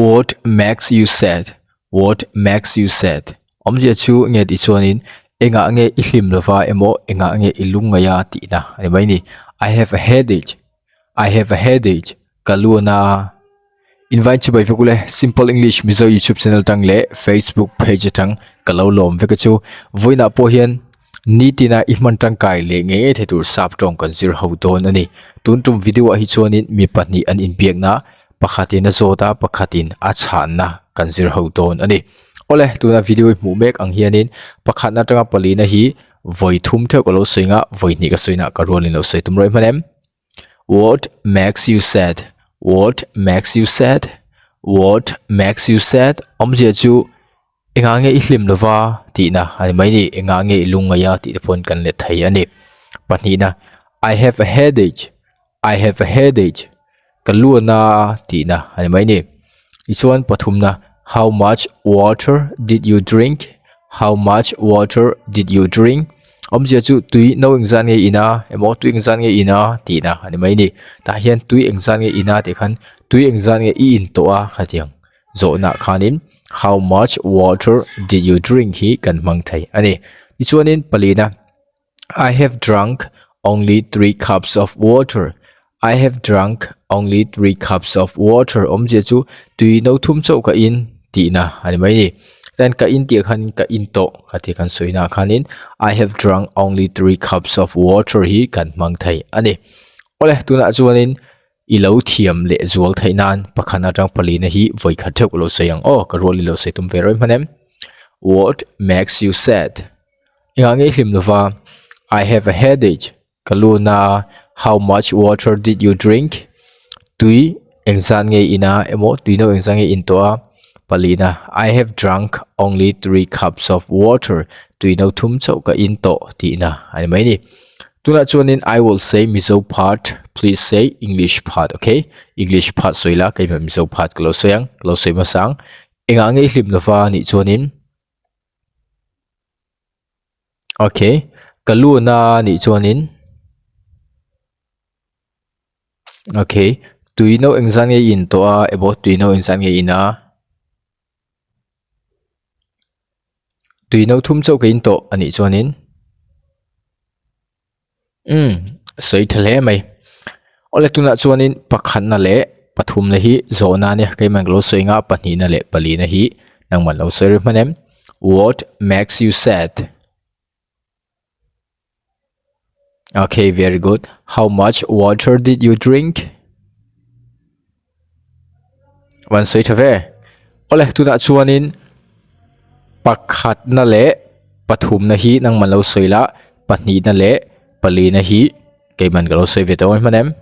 What makes you sad? What makes you sad? Omje chu nge ti chuanin enga nge I hlim lova emo enga nge ilunga ya ti na ani mai ni I have a headache. I have a headache. Kaluna invite by vekule simple english mizo YouTube channel tang le Facebook page tang kalau lom vekachu voina po hian nitina ihman tang kai le nge the tur sap tong kan zir ho don ani tuntum video a hi chuanin mi pahni an in biak na pakhatin a zota pakhatin a chan na kan zir ho don ani ole tuna video mu mek ang hianin pakhat na tanga palina hi voi thum the ko lo soinga voi ni ka soina ka rolin lo sei tum roi manem. What makes you sad? What makes you sad? What makes you sad? Omje chu enga nge ihlim lova ti na ani mai ni enga nge ilunga ya ti phone kan le thai ani pani na I have a headache. I have a headache. Kaluna ti na ani mai ni isuan pathum na how much water did you drink? How much water did you drink? Omje chu tui no engzan nge ina emo tui engzan nge ina ti na ani mai ni ta hian tui engzan nge ina te khan tui engzan nge I in to a khatiang zo na khanin how much water did you drink hi kan mang thai ani isuanin palina I have drunk only 3 cups of water. I have drunk only 3 cups of water. Omje chu tui no thum chau ka in ti na ani mai ni then ka in ti khan ka in to khati kan soina khanin I have drunk only 3 cups of water hi kan mang thai ani ole tuna chuanin ilo thiam le zual thainan pakhana tang palina hi voi khathek lo sayang o ka roli lo setum veroi manem. What makes you sad? Ingange hlim lova I have a headache. Kaluna how much water did you drink? Tui engzan nge ina emo tui no engzan nge in to a palina I have drunk only 3 cups of water. Tui no thum chau ka in to ti na ani mai ni tuna chuanin I will say mizo part. Please say English part. Okay, English part soila kai ba mizo part klo soyang klo soi masang enga nge hlim lova ni chuanin okay kaluna ni chuanin okay tui no engzan nge in to a ebo tui no engzan nge ina tui no thum chau ka in to ani chuanin soi thale mai ole tuna chuanin pakhat na le pathum na hi zona ne kai manglo soinga pani na le pali na hi nangman lo soi manem. What makes you sad? Okay, very good. How much water did you drink? Wan soi thave ole tuna chuanin pakhat na le pathum na hi nangman lo soila pani na le pali na hi kai man galo soi ve to manem.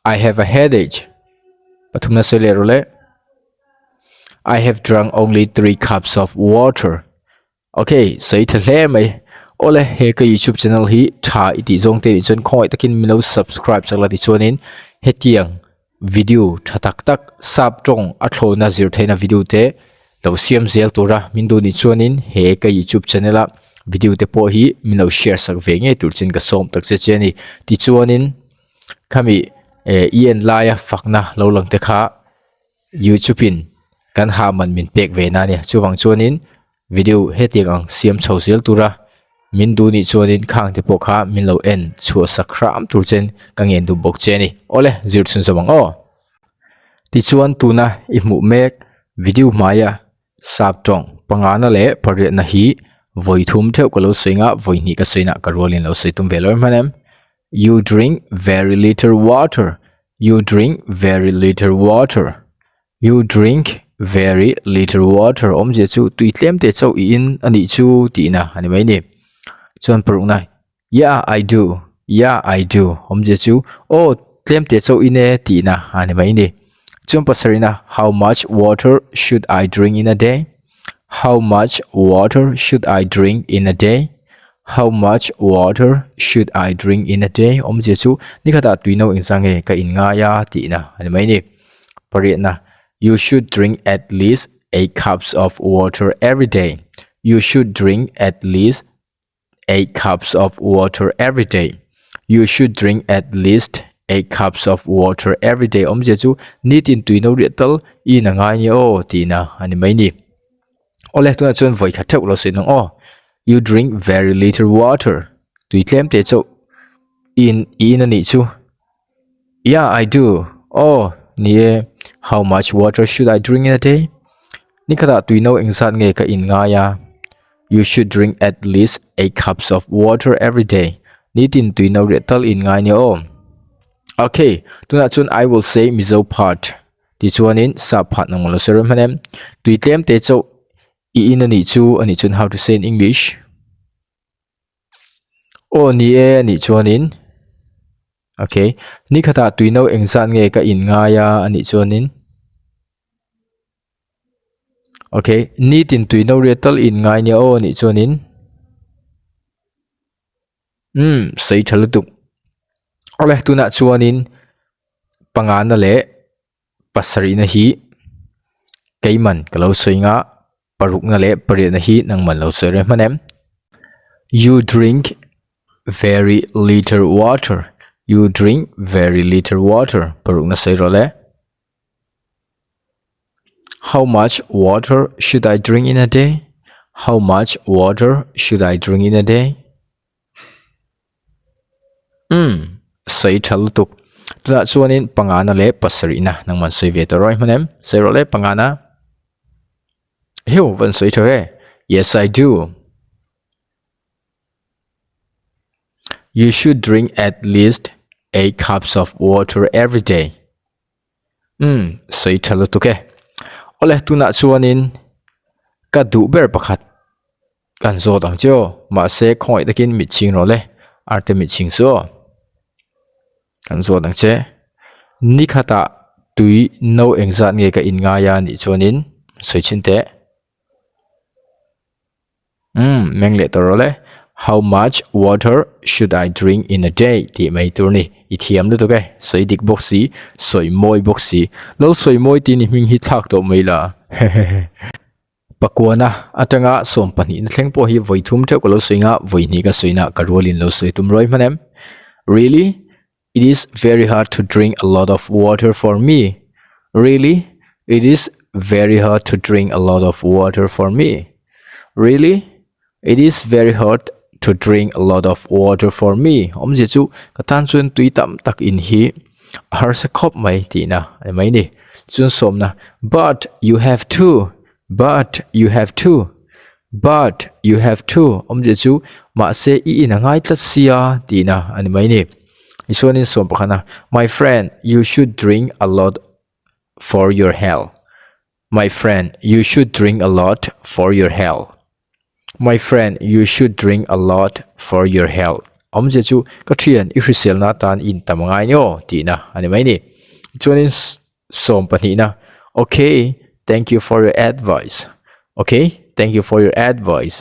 I have a headache. Pathum na soi le role I have drunk only 3 cups of water. Okay, soi thale mai ole he ka YouTube channel hi tha iti zong te chon khoi takin milo subscribe chakla ti chonin hetiang video thatak tak sap tong athlo na zir thaina video te lo siam zel tura mindu ni chonin he ka YouTube channel a video te po hi milo share sak ve nge turchin ka som tak se cheni ti chuanin khami en laia fakna lo lang te kha YouTube in kan ha man min pek ve na ne chuwang chuanin video hetiang ang siam chhosil tura min du ni chuanin khang te po kha min lo en chu sakram turchen kangen du bok cheni ole zir chun zawang o ti chuan tuna I mu mek video maya sap tong pangana le pare na hi voi thum the ko lo soinga voi ni ka soina ka rolin lo seitum velor manem. You drink very little water. You drink very little water. You drink very little water. Omje chu tui tlem te chau in ani chu ti na ani mai ni chuan paruk na yeah I do. Yeah I do. Omje chu oh tlem te chau ine ti na ani mai ni chuan pasarina how much water should I drink in a day? How much water should I drink in a day? How much water should I drink in a day? Omje chu ni khata tuino ingsange ka in nga ya ti na ani mai ni pari na you should drink at least 8 cups of water every day. You should drink at least 8 cups of water every day. You should drink at least 8 cups of water every day je chu ni tin tuino riatal I na ngai ni o ti na ani mai ni ole tu na chon voi kha theu lo sin o you drink very little water tui tlem te chu in ani chu yeah I do oh ni how much water should I drink in a day ni kha tuino ingsan nge ka in nga ya you should drink at least 8 cups of water every day ni tin tuino riatal in ngai ni o okay tuna chun I will say mizo part ti chuanin sa phat nang lo serum hanem tui tlem te chu in ani chu ani chun how to say in English o ni ani chuanin okay ni khata tuino engsan nge ka in nga ya ani chuanin okay ni tin tuino retal in ngai ni o ani chuanin sei thalutuk ole tuna chuanin pangana le pasari na hi kaiman kalau soinga paruk na le pare na hi nangman lo sere manem you drink very little water you drink very little water paruk na sei role how much water should I drink in a day how much water should I drink in a day sei thalutuk tuna chuanin pangana le pasari na nangman sei ve to roi manem sei role pangana hiu van sei thoe yes I do you should drink at least 8 cups of water every day sei thalutuk ole tuna chuanin ka du ber pakhat kan zo dang cho ma se khoi takin mi ching ro le arte mi ching so kan zo dang che ni khata tui no engzat nge ka in nga ya ni chuanin sei chin te mengle to ro le how much water should I drink in a day ti mai tur ni I thiam lu to ke sei dik boxi soi moi boxi lo soi moi ti ni ming hi thak to mai la pakwana atanga som pani na thleng po hi voithum the ko lo soinga voini ka soina ka rolin lo soi tum roi manem really it is very hard to drink a lot of water for me really it is very hard to drink a lot of water for me really it is very hard to drink a lot of water for me je chu katan chun tui tam tak in hi har sa khop mai ti na mai ni chun som na but you have to but you have to but you have to je chu ma se I na ngai ta sia ti na ani mai ni isonin som pakhana my friend you should drink a lot for your health my friend you should drink a lot for your health my friend you should drink a lot for your health je chu ka thian I hrisel na tan in tamangai nyo ti na ani mai ni chuanin som pani na okay thank you for your advice okay thank you for your advice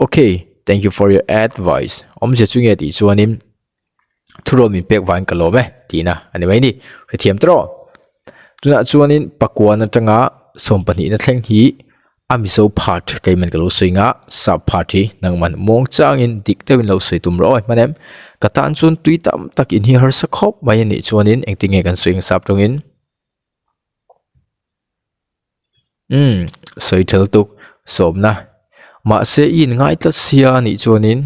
okay thank you for your advice je chu nge ti chuanin thuro min pek wan kalome ti na ani mai ni thiam tro tuna chuanin pakwan atanga som pani na thleng hi amiso part kaiman kalo soinga sa party nangman mong changin diktewin lo soi tum roi manem katan chun tui tam tak in hi har sa khop mai ni chuanin engtinge kan soing sap tongin soi thel tuk somna ma se in ngai ta sia ni chuanin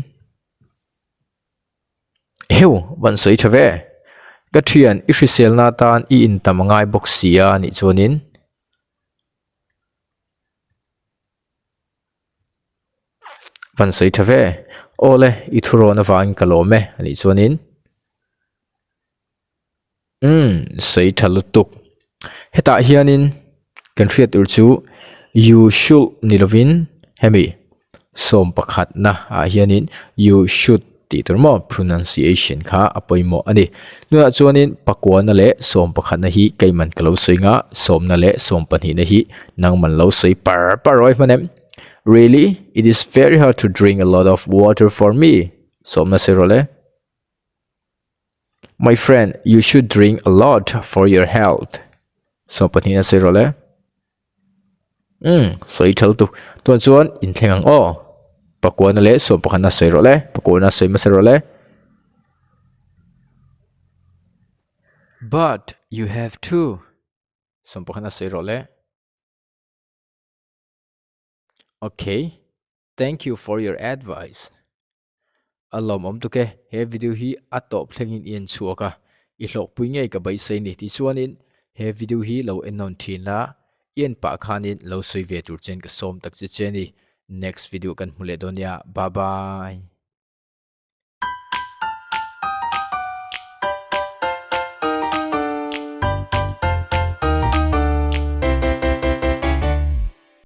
heu ban soi thave ka thian I hrisel na tan I in tamangai box sia ni chuanin van sei thave ole I thuro na van kalome ani chuanin sei thalutuk heta hianin kan hriat ur chu you should nilovin hemi som pakhat na hianin you should ti turmo pronunciation kha apoimo ani nuna chuanin pakwana le som pakhat na hi kaiman kalo soinga som na le som pani na hi nangman lo soi par roi manem really it is very hard to drink a lot of water for me som na serole my friend you should drink a lot for your health som pani na serole soi thal tu tuan chuan in thlengang o pakwana le som pakhat na soi role pakwana soi ma serole But you have to som pakhana sei ro le okay thank you for your advice alom om tuke he video hi atop thlengin in chuaka I hlok pui ngei ka bai sei ni ti chuanin he video hi lo enon thin la yen pa khanin lo soi ve tur chen ka som tak che cheni next video kan hmule donia bye bye